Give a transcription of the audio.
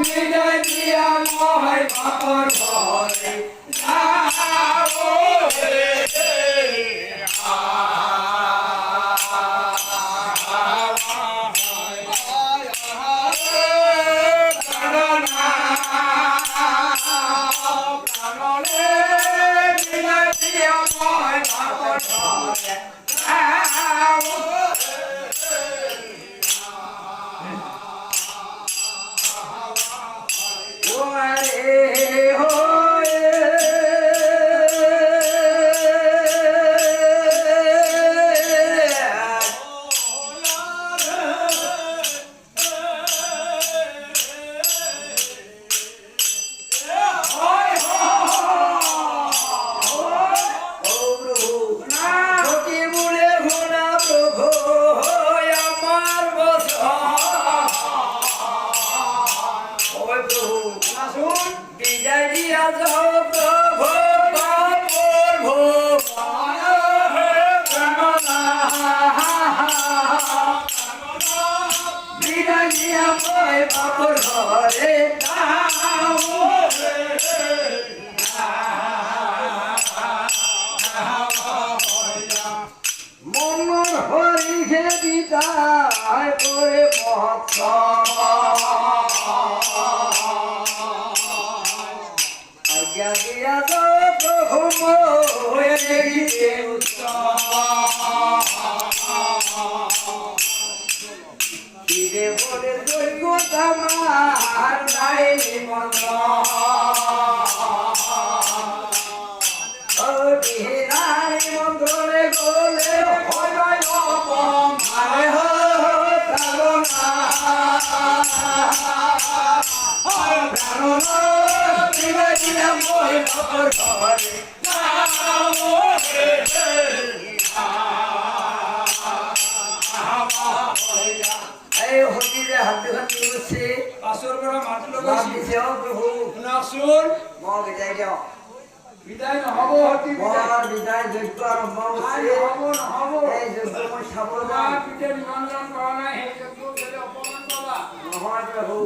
বিদায় দিয়া মহাই বাপর ঘরে যাও রে বিদায় দিয়া যাও প্রভু বিদায় দিয়া মই বাপর ঘরে মনোর হরিষে বিদায় করে মহোৎসব আজ্ঞা দিয়া তো প্রভু মহিষে ফিরে বলে যোগ্যতা মার নাই নিমন্ত্রণ মন্ত্রে গোলে হয় অপমানে বিদায় নহব বিদায় যজ্ঞ আৰম্ভ হৈছে এই যজ্ঞ মই চাব যাম নহয় প্ৰভু